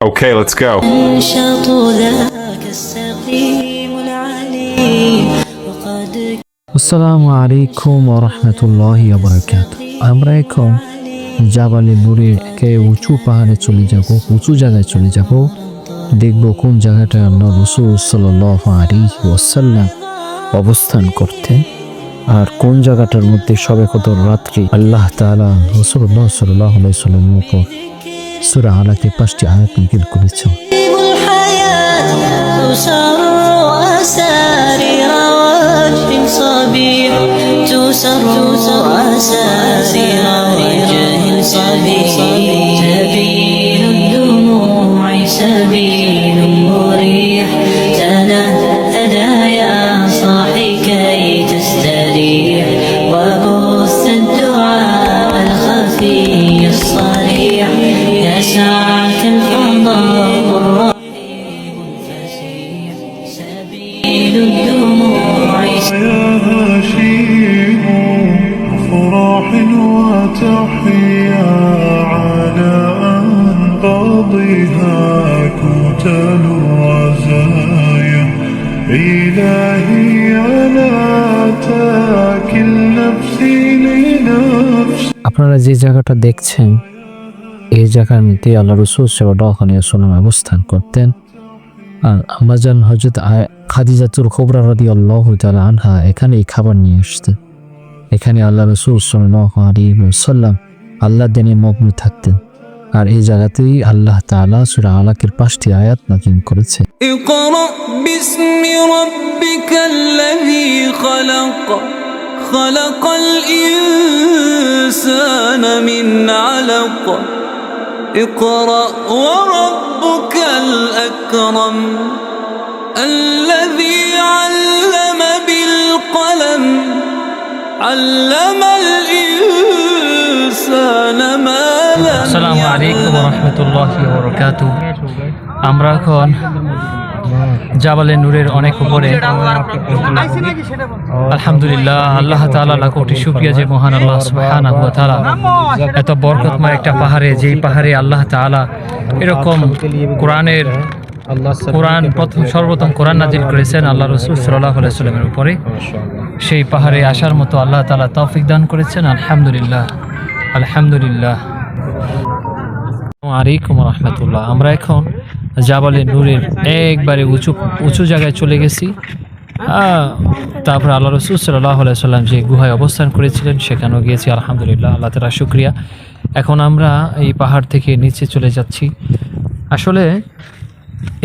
Okay, let's go. أنشط ذاك السقيم العليم وقد আসসালামু আলাইকুম ওয়া রাহমাতুল্লাহি ওয়া বারাকাতুহু। আমরা এখন জাবালে নুরের একে উঁচু পাহাড়ে চলে যাব, উঁচু জায়গায় চলে যাব। দেখব কোন জায়গাটায় আল্লাহ রাসূল সাল্লাল্লাহু আলাইহি ওয়াসাল্লাম অবস্থান করতেন, আর কোন জায়গাটার মধ্যে শবে কদর রাত্রি আল্লাহ তাআলা রাসূলুল্লাহ সাল্লাল্লাহু আলাইহি ওয়াসাল্লামের উপর সূরা আলাকে 5টি আয়াত নাযিল করেছেন। الحياة تسر أسارير وجه صبيح تسر أسارير وجه صبيح سبيل الدموع سبيل مريح تنهدى يا صاحي كي تستريح وبث الدعاء الخفي الصريح يا ساعة الفضاء الرهيب الفسيح سبيل الدموع يا شيء أفراح وتحيا على أنقاضها كتل الرزايا إلهي أنا تاكل نفسي لنفسي। আপনারা যে জায়গাটা দেখছেন এই জায়গার মধ্যে আল্লাহ রাসূল সাল্লাল্লাহু আলাইহি ওয়াসাল্লাম অবস্থান করতেন। আর আম্মাজান হযরত খাদিজাতুল কুবরা রাদিয়াল্লাহু তাআলা আনহা এখানেই খাবার নিয়ে আসতেন। এখানে আল্লাহ রাসূল সাল্লাল্লাহু আলাইহি ওয়াসাল্লাম আল্লাহর দিনে মগ্ন থাকতেন। আর এই জায়গাতেই আল্লাহ তাআলা সূরা আলাকের 5টি আয়াত নাযিল করেছে। اقرأ باسم ربك الذي خلق خلق الإنسان من علق اقرأ وربك الأكرم الذي علم بالقلم علم الإنسان ما لم আসসালামু আলাইকুম ওয়া রাহমাতুল্লাহি ওয়া বারাকাতুহু। আমরা এখন জাবালে নূরের অনেক উপরে। আলহামদুলিল্লাহ, আল্লাহ তাআলা লাখ কোটি শুকরিয়া যে মহান আল্লাহ সুবহানাহু ওয়া তাআলা এত বরকতময় একটা পাহাড়ে, যেই পাহাড়ে আল্লাহ তাআলা এরকম সর্বপ্রথম কোরআন নাযিল করেছেন আল্লাহ রাসূল সাল্লাল্লাহু আলাইহি ওয়াসাল্লামের উপরে, সেই পাহাড়ে আসার মতো আল্লাহ তাআলা তৌফিক দান করেছেন। আলহামদুলিল্লাহ আলহামদুলিল্লাহ। আলাইকুম ওয়া রাহমাতুল্লাহ। আমরা এখন জাবালে নূরের একবারে উঁচু জায়গায় চলে গেছি। তারপর আল্লাহ রাসূল সাল্লাল্লাহু আলাইহি ওয়াসাল্লাম যে গুহায় অবস্থান করেছিলেন সেখানেও গিয়েছি। আলহামদুলিল্লাহ, আল্লাহ তাআলা শুকরিয়া। এখন আমরা এই পাহাড় থেকে নিচে চলে যাচ্ছি। আসলে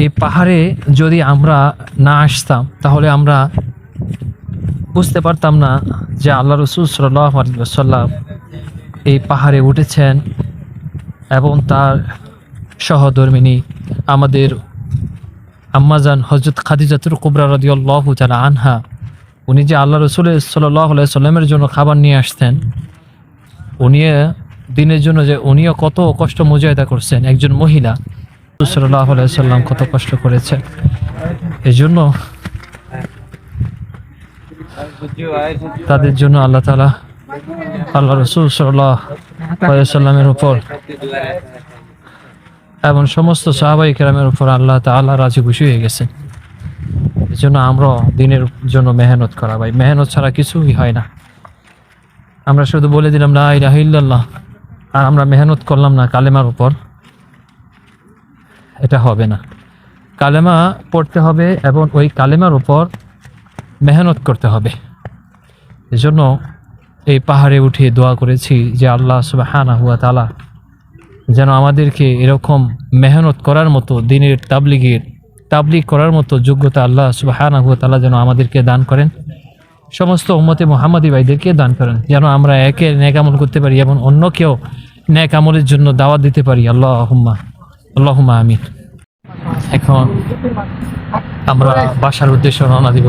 এই পাহাড়ে যদি আমরা না আসতাম তাহলে আমরা বুঝতে পারতাম না যে আল্লাহ রাসূল সাল্লাল্লাহু আলাইহি ওয়াসাল্লাম এই পাহাড়ে উঠেছেন এবং তার সহধর্মিনী আমাদের আম্মাজান হযরত খাদিজাতুল কুবরা রাদিয়াল্লাহু তাআলা আনহা, উনি যে আল্লাহ রাসূল সাল্লাল্লাহু আলাইহি ওয়াসাল্লামের জন্য খাবার নিয়ে আসতেন, উনি দিনের জন্য যে উনিও কত কষ্ট মুজাহিদা করছেন। একজন মহিলা সাল্লাল্লাহু আলাইহি ওয়াসাল্লাম কত কষ্ট করেছেন, এই জন্য তাদের জন্য আল্লাহ তাআলা আল্লাহ রাসূল সাল্লাল্লাহু আলাইহি ওয়াসাল্লামের উপর এবং সমস্ত সাহাবায়ে কেরামের উপর আল্লাহ তাআলা রাজি খুশি হয়ে গেছেন। এই জন্য আমরা দিনের জন্য মেহনত করা, ভাই মেহনত ছাড়া কিছুই হয় না। আমরা শুধু বলে দিলাম লা ইলাহা ইল্লাল্লাহ আর আমরা মেহনত করলাম না কালেমার উপর, এটা হবে না। কালেমা পড়তে হবে এবং ওই কালেমার উপর মেহনত করতে হবে। এজন্য এই পাহাড়ে উঠে দোয়া করেছি যে আল্লাহ সুবহানাহু ওয়া তাআলা যেন আমাদেরকে এরকম মেহনত করার মতো, দিনের তাবলীগ করার মতো যোগ্যতা আল্লাহ সুবহানাহু ওয়া তাআলা যেন আমাদেরকে দান করেন, সমস্ত উম্মতে মুহাম্মাদি ভাইদেরকে দান করেন, যেন আমরা একে নেক আমল করতে পারি এবং অন্যকেও নেক আমলের জন্য দাওয়াত দিতে পারি। আল্লাহুম্মা আমিন। এখন আমরা বাসার উদ্দেশ্যে রওনা দিব,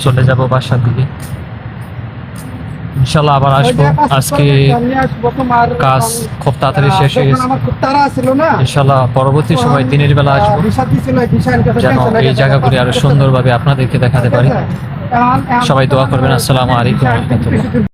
চলে যাব বাসার দিকে। ইনশাআল্লাহ আবার আসবো। আজকে কাজ খুব তাড়াতাড়ি শেষ হয়ে গেছে। ইনশাআল্লাহ পরবর্তী সময় দিনের বেলা আসবো, যেন এই জায়গাগুলি আরো সুন্দরভাবে আপনাদেরকে দেখাতে পারি। সবাই দোয়া করবেন। আসসালামু আলাইকুম ওয়া রাহমাতুল্লাহ।